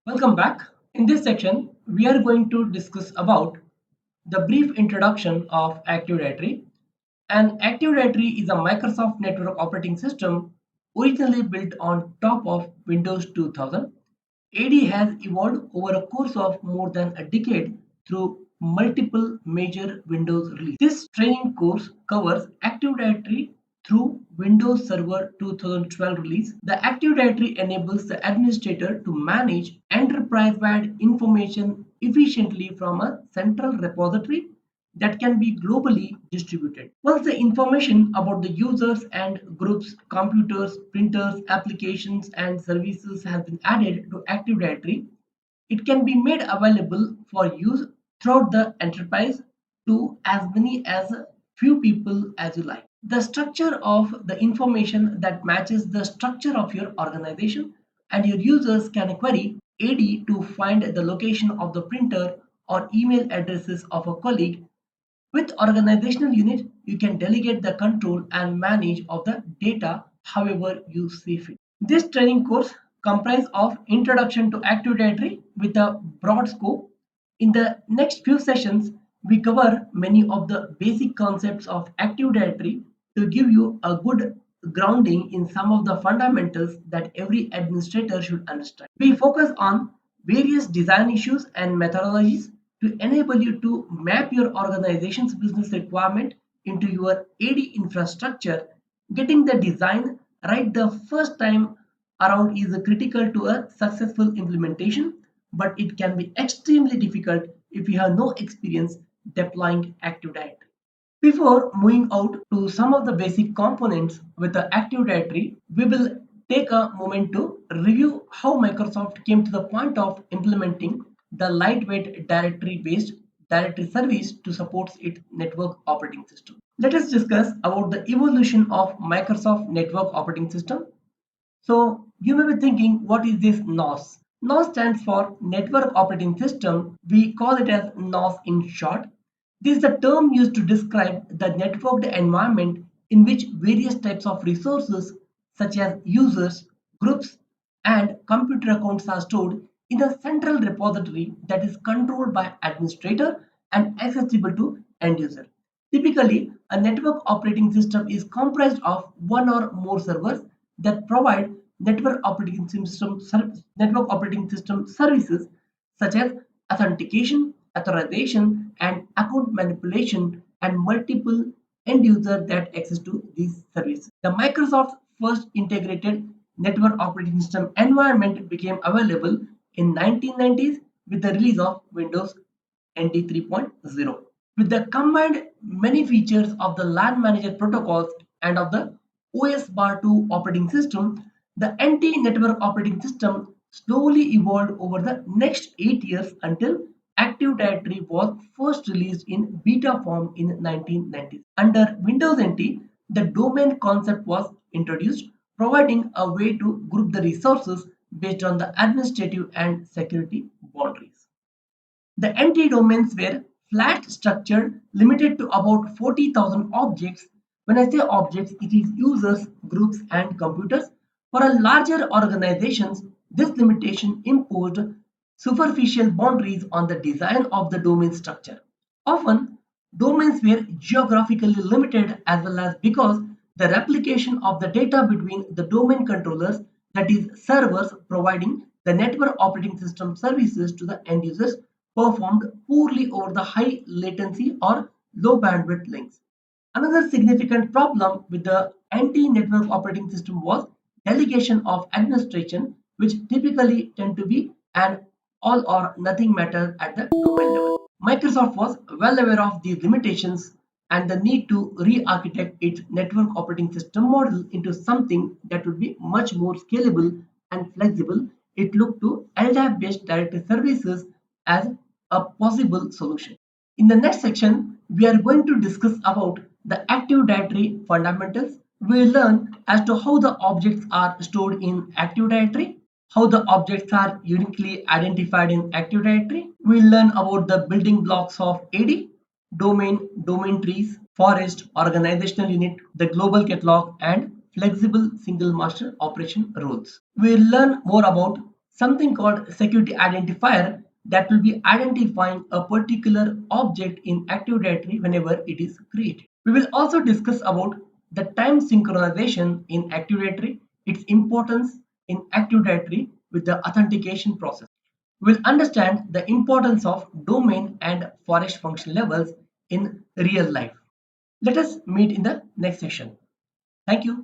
Welcome back. In this section, we are going to discuss about the brief introduction of Active Directory. And Active Directory is a Microsoft network operating system originally built on top of Windows 2000. AD has evolved over a course of more than a decade through multiple major Windows releases. This training course covers Active Directory through Windows Server 2012 release. The Active Directory enables the administrator to manage enterprise-wide information efficiently from a central repository that can be globally distributed. Once the information about the users and groups, computers, printers, applications, and services has been added to Active Directory, it can be made available for use throughout the enterprise to as many as few people as you like. The structure of the information that matches the structure of your organization, and your users can query AD to find the location of the printer or email addresses of a colleague. With organizational unit, you can delegate the control and manage of the data however you see fit. This training course comprises of introduction to Active Directory with a broad scope. In the next few sessions, we cover many of the basic concepts of Active Directory to give you a good grounding in some of the fundamentals that every administrator should understand. We focus on various design issues and methodologies to enable you to map your organization's business requirement into your AD infrastructure. Getting the design right the first time around is critical to a successful implementation, but it can be extremely difficult if you have no experience deploying Active Directory. Before moving out to some of the basic components with the Active Directory, we will take a moment to review how Microsoft came to the point of implementing the lightweight directory-based directory service to support its network operating system. Let us discuss about the evolution of Microsoft network operating system. So you may be thinking, what is this NOS? NOS stands for Network Operating System. We call it as NOS in short. This is the term used to describe the networked environment in which various types of resources such as users, groups, and computer accounts are stored in a central repository that is controlled by administrator and accessible to end user. Typically, a network operating system is comprised of one or more servers that provide network operating system services such as authentication, authorization, and account manipulation, and multiple end users that access to these services. The Microsoft first integrated network operating system environment became available in 1990s with the release of Windows NT 3.0. With the combined many features of the LAN manager protocols and of the OS bar 2 operating system, the NT network operating system slowly evolved over the next 8 years until Active Directory was first released in beta form in 1990s. Under Windows NT, the domain concept was introduced, providing a way to group the resources based on the administrative and security boundaries. The NT domains were flat structured, limited to about 40,000 objects. When I say objects, it is users, groups, and computers. For a larger organizations, this limitation imposed superficial boundaries on the design of the domain structure. Often, domains were geographically limited as well as because the replication of the data between the domain controllers, that is, servers providing the network operating system services to the end users, performed poorly over the high latency or low bandwidth links. Another significant problem with the anti-network operating system was delegation of administration, which typically tend to be an all or nothing matter at the domain level. Microsoft was well aware of these limitations and the need to re-architect its network operating system model into something that would be much more scalable and flexible. It looked to LDAP-based directory services as a possible solution. In the next section, we are going to discuss about the Active Directory fundamentals. We will learn as to how the objects are stored in Active Directory, how the objects are uniquely identified in Active Directory. We will learn about the building blocks of AD, domain trees, forest, organizational unit, the global catalog, and flexible single master operation rules. We will learn more about something called security identifier that will be identifying a particular object in Active Directory whenever it is created. We will also discuss about the time synchronization in Active Directory, its importance in Active Directory with the authentication process. We will understand the importance of domain and forest function levels in real life. Let us meet in the next session. Thank you.